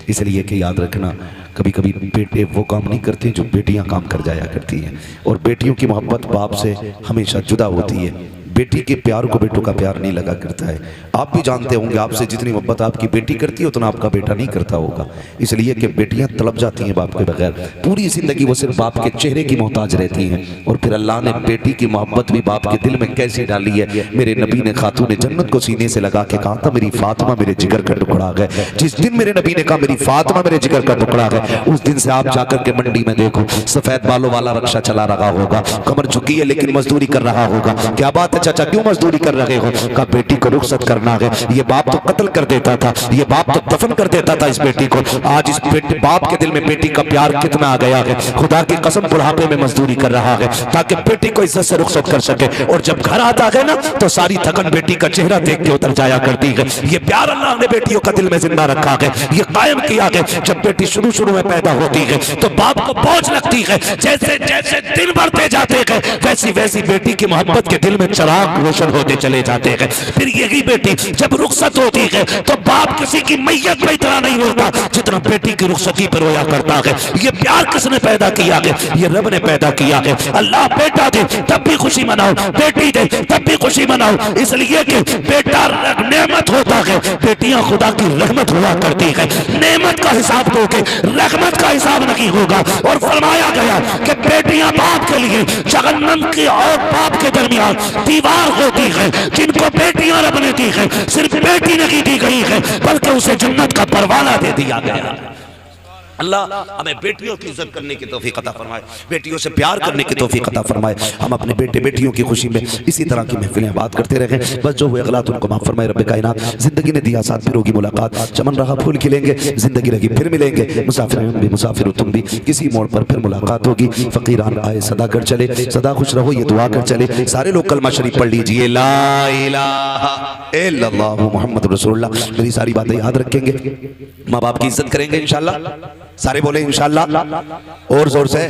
A: इसलिए कि याद रखना, कभी कभी बेटे वो काम नहीं करते जो बेटियाँ काम कर जाया करती हैं। और बेटियों की मोहब्बत बाप से हमेशा जुदा होती है। बेटी के प्यार को बेटों का प्यार नहीं लगा करता है। आप भी जानते होंगे, आपसे जितनी मोहब्बत आपकी बेटी करती है उतना आपका बेटा नहीं करता होगा। इसलिए कि बेटियां तड़प जाती हैं बाप के बगैर, पूरी जिंदगी वो सिर्फ बाप के चेहरे की मोहताज रहती हैं। और फिर अल्लाह ने बेटी की मोहब्बत भी बाप के दिल में कैसे डाली है। मेरे नबी ने खातून जन्नत को सीने से लगा के कहा था, मेरी फातिमा मेरे जिगर का टुकड़ा है। जिस दिन मेरे नबी ने कहा मेरी फातिमा मेरे जिगर का टुकड़ा है, उस दिन से आप जाकर के मंडी में देखो, सफेद बालों वाला रक्षा चला रहा होगा, कमर झुकी है लेकिन मजदूरी कर रहा होगा। क्या बात है चाचा, क्यों मजदूरी कर रहे हो? का बेटी को रुखसत करना है। ये बाप तो कत्ल कर देता था, ये बाप तो दफन कर देता था इस बेटी को। आज इस बाप के दिल में बेटी का प्यार कितना आ गया है। खुदा की कसम बुढ़ापे में मजदूरी कर रहा है ताकि बेटी को इज्जत से रुखसत कर सके। और जब घर आता है ना तो सारी थकन बेटी का चेहरा देख के उतर जाया करती है। ये प्यार अल्लाह ने बेटियों का दिल में जिंदा रखा है, ये कायम किया है। जब बेटी शुरू में पैदा होती है तो बाप को बोझ लगती है। जैसे जैसे दिन बढ़ते जाते हैं वैसी वैसी बेटी की मोहब्बत के दिल में चिराग रोशन होते चले जाते हैं। फिर यही बेटी जब रुखसत होती है तो बाप किसी की मैयत में इतना नहीं रोता जितना बेटी की रुखसती पर रोया करता है। ये प्यार किसने पैदा किया है? ये रब ने पैदा किया है। अल्लाह बेटा दे तब भी खुशी मनाओ, बेटी दे तब भी खुशी मनाओ, इसलिए कि बेटा नेमत होता है, बेटियां खुदा की रहमत हुआ करती है। नेमत का हिसाब दोगे, रहमत का हिसाब नहीं होगा। और फरमाया गया कि बेटियां बाप के लिए जहन्नम की और बाप के दरमियान दीवार होती है। जिनको बेटियां रब ने दी है, सिर्फ बेटी नहीं दी गई है बल्कि उसे जन्नत का परवाना दे दिया गया। अल्लाह हमें बेटियों की इज्जत करने की तौफीक अता फरमाए, बेटियों से प्यार करने की तौफीक अता फरमाए। हम अपने बेटे बेटियों की खुशी में इसी तरह की महफिलें बात करते रहें। बस जो हुए गलत उनको माफ फरमाए रब्बे कायनात। जिंदगी ने दिया साथ फिर होगी मुलाकात, चमन रहा फूल खिलेंगे, जिंदगी रही फिर मिलेंगे। मुसाफिर भी मुसाफिर तुम भी, किसी मोड़ पर फिर मुलाकात होगी। फकीरान आए सदा कर चले, सदा खुश रहो ये दुआ कर चले। सारे लोग कलमा शरीफ पढ़ लीजिए, ला इलाहा इल्लल्लाह मुहम्मद रसूलुल्लाह। मेरी सारी बातें याद रखेंगे, माँ बाप की इज्जत करेंगे इंशाल्लाह। सारे बोले इंशाल्लाह और जोर से।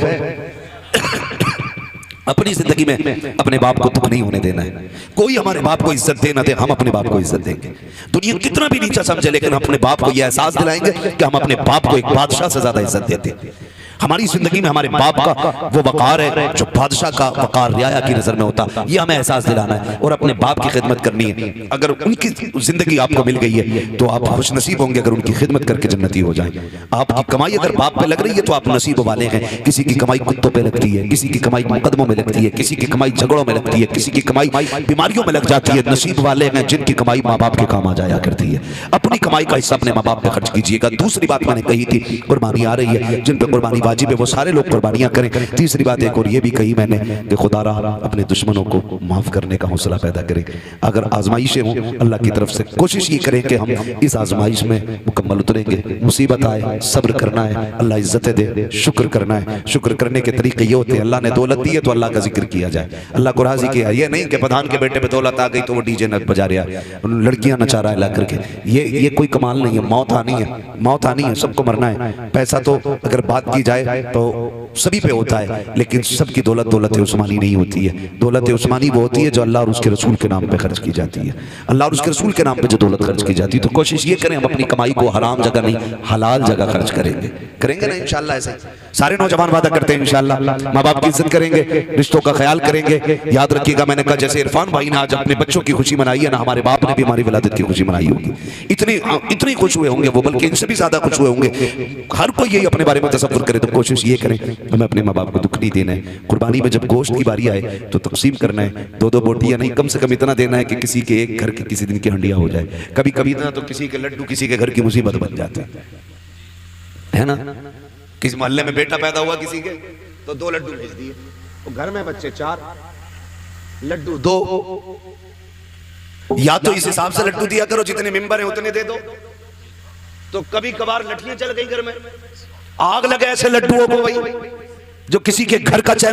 A: अपनी जिंदगी में अपने बाप को दुख नहीं होने देना है। कोई हमारे बाप को इज्जत दे ना दे, हम अपने बाप को इज्जत देंगे। दुनिया कितना भी नीचा समझे, लेकिन अपने बाप को यह एहसास दिलाएंगे कि हम अपने बाप को एक बादशाह से ज्यादा इज्जत देते हैं। हमारी जिंदगी में हमारे बाप का वो वकार है जो बादशाह का वकार रियाया की नजर में होता, ये हमें एहसास दिलाना है और अपने बाप की खिदमत करनी है। अगर उनकी जिंदगी आपको मिल गई है तो आप खुशनसीब होंगे अगर उनकी खिदमत करके जन्नती हो जाएं। आपकी कमाई अगर बाप पे लग रही है तो आप नसीब वाले हैं। किसी की कमाई कुत्तों पे लगती है, किसी की कमाई मुकदमों में लगती है, किसी की कमाई झगड़ों में लगती है, किसी की कमाई बीमारियों में लग जाती है। नसीब वाले हैं जिनकी कमाई माँ बाप के काम आ जाया करती है। अपनी कमाई का हिस्सा अपने माँ बाप पे खर्च कीजिएगा। दूसरी बात मैंने कही थी, कुर्बानी आ रही है, जिन पे कुर्बानी वाजिब है वो सारे लोग कुर्बानियां करें। तीसरी बात एक और ये भी कही मैंने कि खुदारा अपने दुश्मनों को माफ करने का हौसला पैदा करें। अगर आजमाइशें हों अल्लाह की तरफ से, कोशिश ये करें कि हम इस आजमाइश में मुकम्मल उतरेंगे। मुसीबत आए सब्र करना है, अल्लाह इज्जतें दे, शुक्र करना है। शुक्र करने के तरीके ये होते हैं, अल्लाह ने दौलत दी है तो अल्लाह का जिक्र किया जाए, अल्लाह को राजी किया। ये नहीं कि प्रधान के बेटे पे दौलत आ गई तो वो डीजे न बजा रहा है, लड़कियां नचा रहा है ला करके। ये कोई कमाल नहीं है। मौत आनी है, मौत आनी है, सबको मरना है। पैसा तो अगर बात की जाए तो सभी पे होता है, लेकिन सबकी दौलत उस्मानी नहीं होती है। दौलत उस्मानी वो होती है जो अल्लाह और उसके रसूल के नाम पे खर्च की जाती है। अल्लाह और उसके रसूल के नाम पे जो दौलत खर्च की जाती है, तो कोशिश ये करें हम अपनी कमाई को हराम जगह नहीं हलाल जगह खर्च करेंगे ना इंशाल्लाह। ऐसे सारे नौजवान वादा करते हैं इंशाल्लाह माँ बाप की इज्जत करेंगे, रिश्तों का ख्याल करेंगे। याद रखिएगा मैंने कहा जैसे इरफान भाई ने आज अपने बच्चों की खुशी मनाई है ना, हमारे बाप ने भी हमारी विलादत की खुशी मनाई होगी। इतनी खुश हुए होंगे वो, बल्कि इनसे भी ज्यादा खुश हुए होंगे। हर कोई यही अपने बारे में तसव्वुर करे, तो कोशिश ये करें हमें अपने माँ बाप को दुख नहीं देना है। कुर्बानी में जब गोश्त की बारी आए तो तकसीम करना है, दो बोटियां नहीं, कम से कम इतना देना है कि किसी के एक घर की किसी दिन की हंडिया हो जाए। कभी कभी इतना तो किसी के लड्डू किसी के घर की मुसीबत बन जाते है ना। किसी मोहल्ले में बेटा पैदा हुआ किसी के, तो 2 लड्डू भेज दिए, तो घर में बच्चे 4, लड्डू 2। या तो इस हिसाब से लड्डू दिया करो जितने मेंबर हैं उतने दे दो। तो कभी कभार लठियां चल गई घर में, आग लगे ऐसे लड्डुओं को भाई जो किसी के घर का चैन